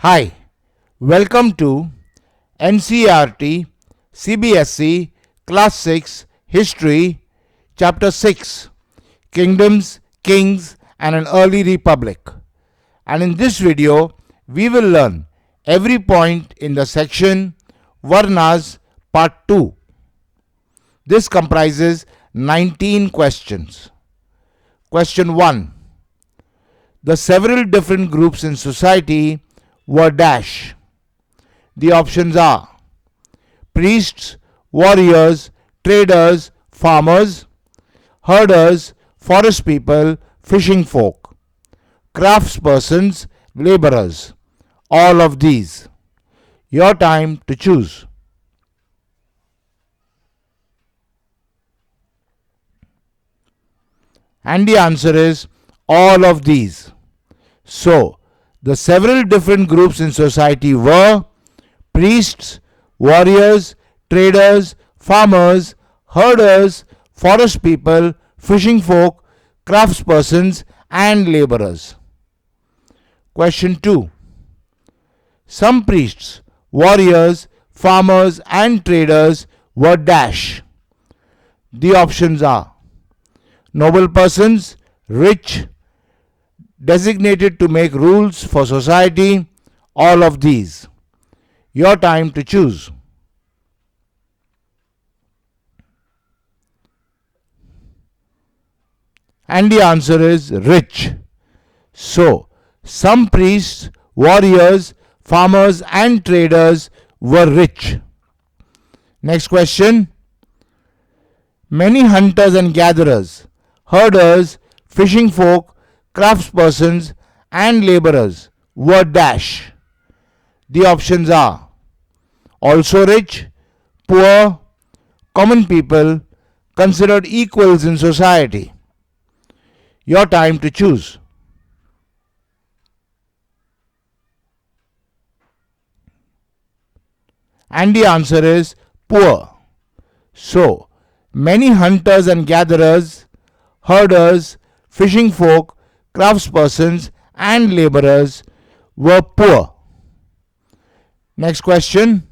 Hi, welcome to NCERT CBSE Class 6 History Chapter 6 Kingdoms, Kings and an Early Republic. And in this video, we will learn every point in the section Varnas Part 2. This comprises 19 questions. Question 1. The several different groups in society were dash. The options are priests, warriors, traders, farmers, herders, forest people, fishing folk, craftspersons, laborers. All of these. Your time to choose. And the answer is all of these. So, the several different groups in society were priests, warriors, traders, farmers, herders, forest people, fishing folk, craftspersons and laborers. Question 2. Some priests, warriors, farmers and traders were dash. The options are noble persons, rich, designated to make rules for society, all of these. Your time to choose. And the answer is rich. So, some priests, warriors, farmers and traders were rich. Next question. Many hunters and gatherers, herders, fishing folk, craftspersons and laborers were dash. The options are also rich, poor, common people, considered equals in society. Your time to choose. And the answer is poor. So, many hunters and gatherers, herders, fishing folk, craftspersons and laborers were poor. Next question.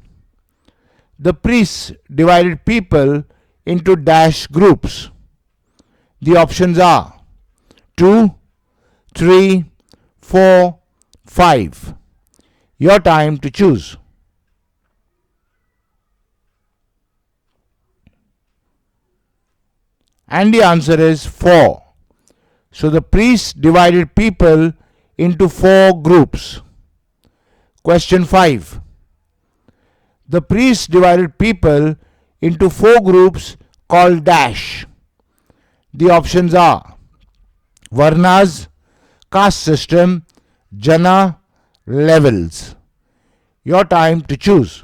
The priests divided people into dash groups. The options are 2, 3, 4, 5. Your time to choose. And the answer is 4. So the priests divided people into 4 groups. Question 5. The priests divided people into 4 groups called dash. The options are Varnas, caste system, Jana, levels. Your time to choose.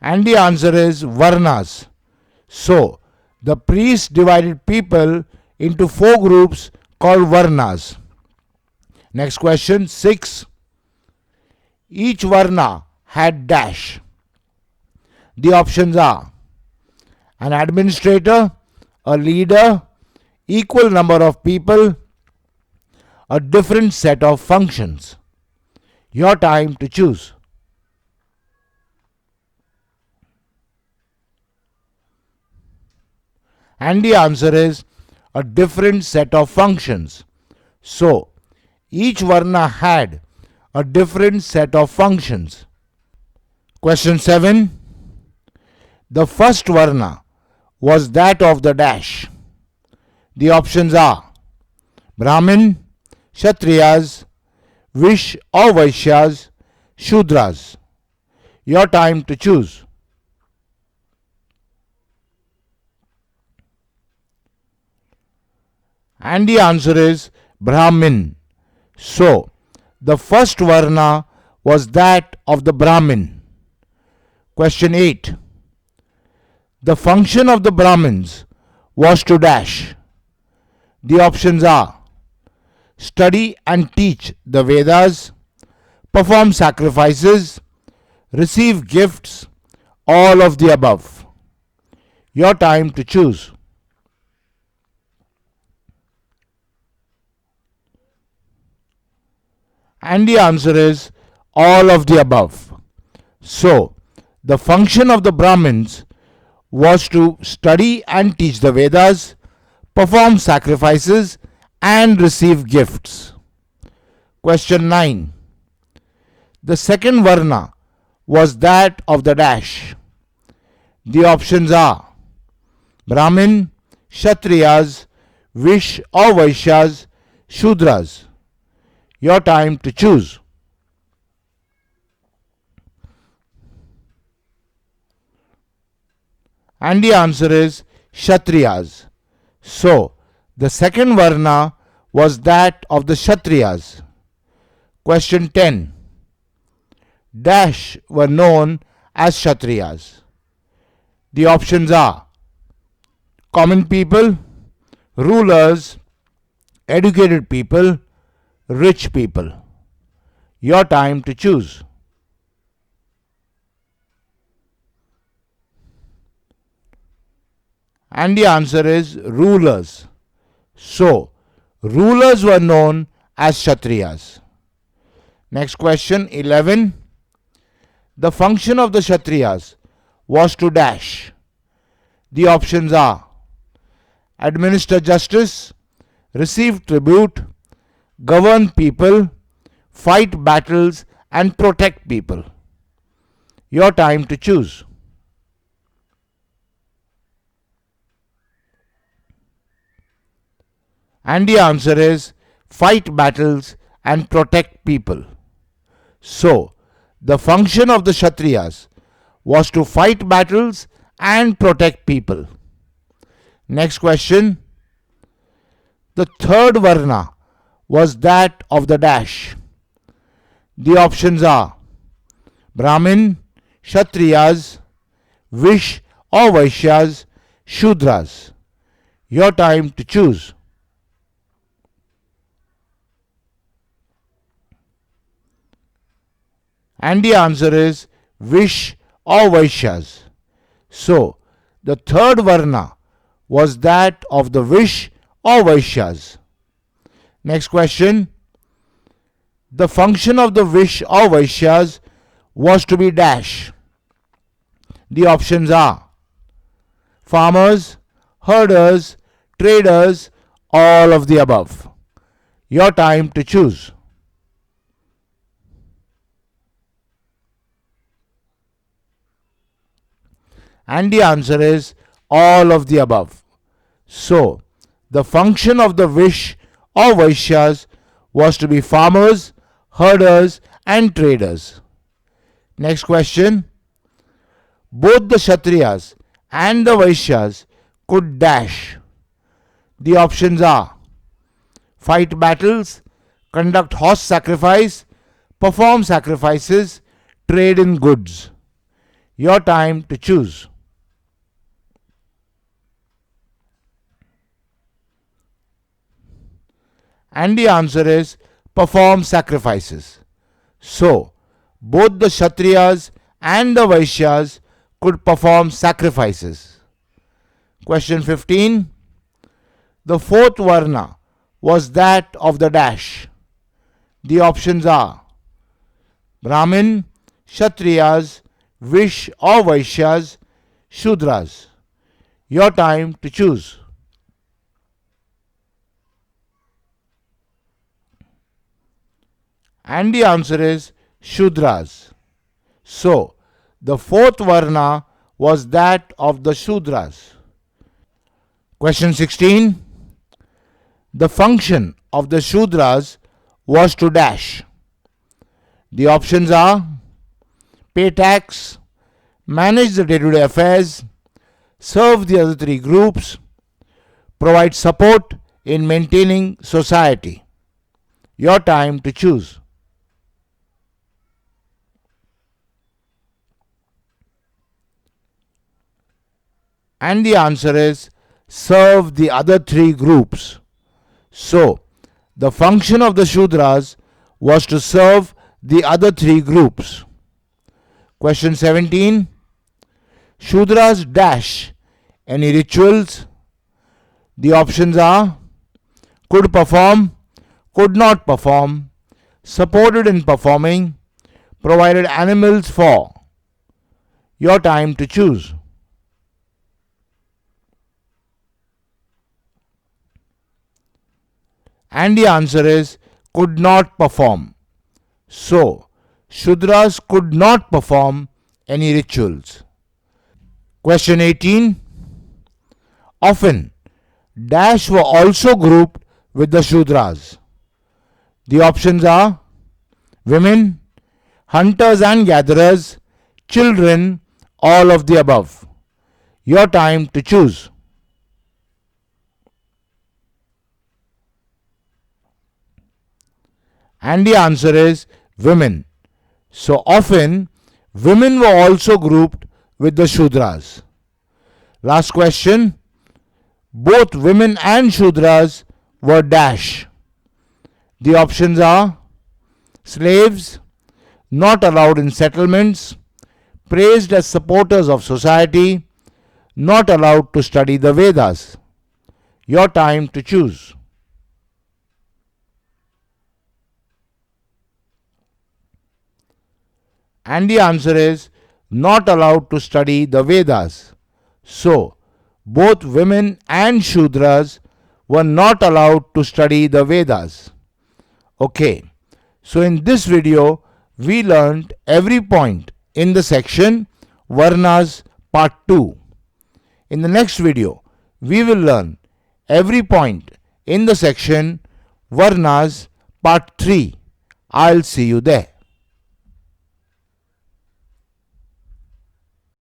And the answer is Varnas. So, the priests divided people into 4 groups called Varnas. Next question 6. Each Varna had dash. The options are an administrator, a leader, equal number of people, a different set of functions. Your time to choose. And the answer is a different set of functions. So, each Varna had a different set of functions. Question 7. The first Varna was that of the dash. The options are Brahmin, Kshatriyas, Vish or Vaishyas, Shudras. Your time to choose. And the answer is Brahmin. So, the first Varna was that of the Brahmin. Question 8. The function of the Brahmins was to dash. The options are study and teach the Vedas, perform sacrifices, receive gifts, all of the above. Your time to choose. And the answer is all of the above. So, the function of the Brahmins was to study and teach the Vedas, perform sacrifices, and receive gifts. Question 9. The second Varna was that of the dash. The options are Brahmin, Kshatriyas, Vish or Vaishyas, Shudras. Your time to choose. And the answer is Kshatriyas. So, the second Varna was that of the Kshatriyas. Question 10. Dash were known as Kshatriyas. The options are common people, rulers, educated people, rich people. Your time to choose. And the answer is rulers. So, rulers were known as Kshatriyas. Next question 11. The function of the Kshatriyas was to dash. The options are administer justice, receive tribute, govern people, fight battles, and protect people. Your time to choose. And the answer is fight battles and protect people. So, the function of the Kshatriyas was to fight battles and protect people. Next question. The third Varna was that of the dash. The options are Brahmin, Kshatriyas, Vish or Vaishyas, Shudras. Your time to choose. And the answer is Vish or Vaishyas. So, the third Varna was that of the Vish or Vaishyas. Next question. The function of the Vish or Vaishyas was to be dash. The options are farmers, herders, traders, all of the above. Your time to choose. And the answer is all of the above. So, the function of the Vish or Vaishyas was to be farmers, herders, and traders. Next question. Both the Kshatriyas and the Vaishyas could dash. The options are fight battles, conduct horse sacrifice, perform sacrifices, trade in goods. Your time to choose. And the answer is perform sacrifices. So, both the Kshatriyas and the Vaishyas could perform sacrifices. Question 15. The fourth Varna was that of the dash. The options are Brahmin, Kshatriyas, Vish or Vaishyas, Shudras. Your time to choose. And the answer is Shudras. So, the fourth Varna was that of the Shudras. Question 16. The function of the Shudras was to dash. The options are pay tax, manage the day-to-day affairs, serve the other three groups, provide support in maintaining society. Your time to choose. And the answer is serve the other three groups. So, the function of the Shudras was to serve the other three groups. Question 17. Shudras dash any rituals. The options are could perform, could not perform, supported in performing, provided animals for. Your time to choose. And the answer is could not perform. So, Shudras could not perform any rituals. Question 18. Often, Dash were also grouped with the Shudras. The options are women, hunters and gatherers, children, all of the above. Your time to choose. And the answer is women. So often, women were also grouped with the Shudras. Last question. Both women and Shudras were dash. The options are slaves, not allowed in settlements, praised as supporters of society, not allowed to study the Vedas. Your time to choose. And the answer is not allowed to study the Vedas. So, both women and Shudras were not allowed to study the Vedas. Okay, so in this video, we learned every point in the section Varnas Part 2. In the next video, we will learn every point in the section Varnas Part 3. I'll see you there.